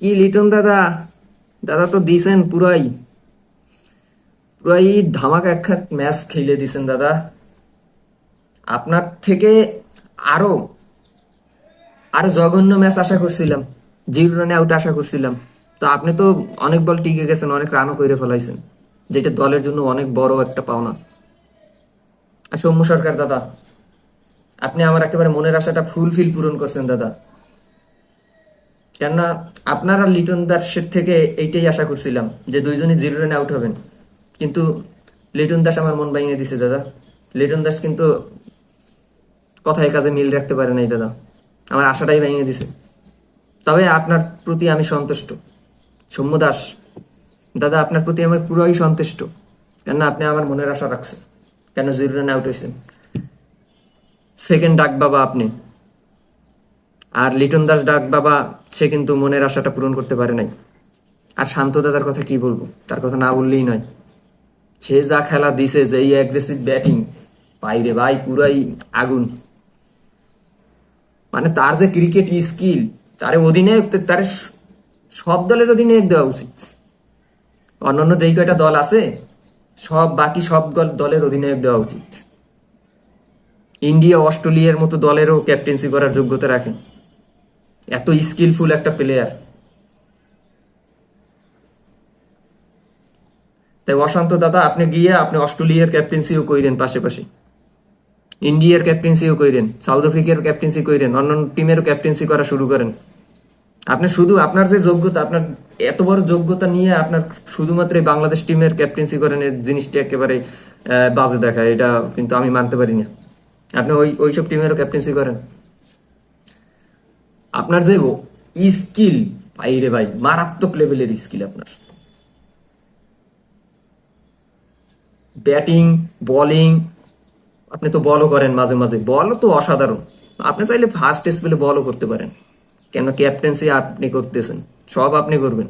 কি লিটন দাদা, দাদা তো দিছেন পুরাই পুরাই ধামাকা একটা ম্যাচ খেলে দিছেন দাদা। আপনার থেকে আরো আরো জঘন্য ম্যাচ আশা করছিলাম, 0 রানে আউট আশা করছিলাম। তো আপনি তো অনেক বল টিকে গেছেন, অনেক রানও করে ফেলাইছেন, যেটা দলের জন্য অনেক বড় একটা পাওনা। আর সৌম্য সরকার দাদা, আপনি আমার একেবারে মনের আশাটা ফুলফিল পূরণ করছেন দাদা। কেননা আপনারা লিটন দাসের থেকে এইটাই আশা করছিলাম যে দুইজনই 0 রানে আউট হবেন, কিন্তু লিটন দাস আমার মন ভাঙিয়ে দিছে দাদা। লিটন দাস কিন্তু কথায় কাজে মিল রাখতে পারে নাই দাদা, আমার আশাটাই ভেঙে দিছে। তবে আপনার প্রতি আমি সন্তুষ্ট সৌম্য দাস দাদা, আপনার প্রতি আমার পুরোই সন্তুষ্ট। কেননা আপনি আমার মনের আশা রাখছেন, কেন 0 রানে আউট হয়েছেন। সেকেন্ড ডাক বাবা আপনি। আর লিটন দাস ডাক বাবা, সে কিন্তু মনের আশাটা পূরণ করতে পারে নাই। আর শান্ত দাদার কথা কি বলবো, তার কথা না বললেই নয়। সে যা খেলা দিছে, যে অ্যাগ্রেসিভ ব্যাটিং, বাইরে ভাই পুরাই আগুন। মানে তার যে ক্রিকেট স্কিল, তার অধিনায়ক, তার সব দলের অধিনায়ক দেওয়া উচিত। অন্যান্য যেই কয়টা দল আছে, বাকি সব দলের অধিনায়ক দেওয়া উচিত। ইন্ডিয়া অস্ট্রেলিয়ার মতো দলেরও ক্যাপ্টেন্সি করার যোগ্যতা রাখে, এত স্কিলফুল একটা প্লেয়ার। তাই অশান্ত দাদা, আপনি গিয়ে আপনি অস্ট্রেলিয়ার ক্যাপ্টেন্সিও কইরেন, পাশাপাশি ইন্ডিয়ার ক্যাপ্টেন্সিও কইরেন, সাউথ আফ্রিকার ক্যাপ্টেন্সি কইরেন, অন্যান্য টিমেরও ক্যাপ্টেন্সি করা শুরু করেন। আপনি শুধু আপনার যে যোগ্যতা, আপনার এত বড় যোগ্যতা নিয়ে আপনার শুধুমাত্র এই বাংলাদেশ টিমের ক্যাপ্টেন্সি করেন, এই জিনিসটা একেবারে বাজে দেখায়। এটা কিন্তু আমি মানতে পারি না। আপনি ওইসব টিমেরও ক্যাপ্টেন্সি করেন। আপনার যে স্কিল, ভাই ভাই, মারাত্মক লেভেলের স্কিল আপনার। ব্যাটিং, বোলিং, আপনি তো বলও করেন মাঝে মাঝে, বলও তো অসাধারণ। আপনি চাইলে ফার্স্ট স্পেলে বলও করতে পারেন। কেন ক্যাপ্টেন্সি আপনি করতেছেন, সব আপনি করবেন।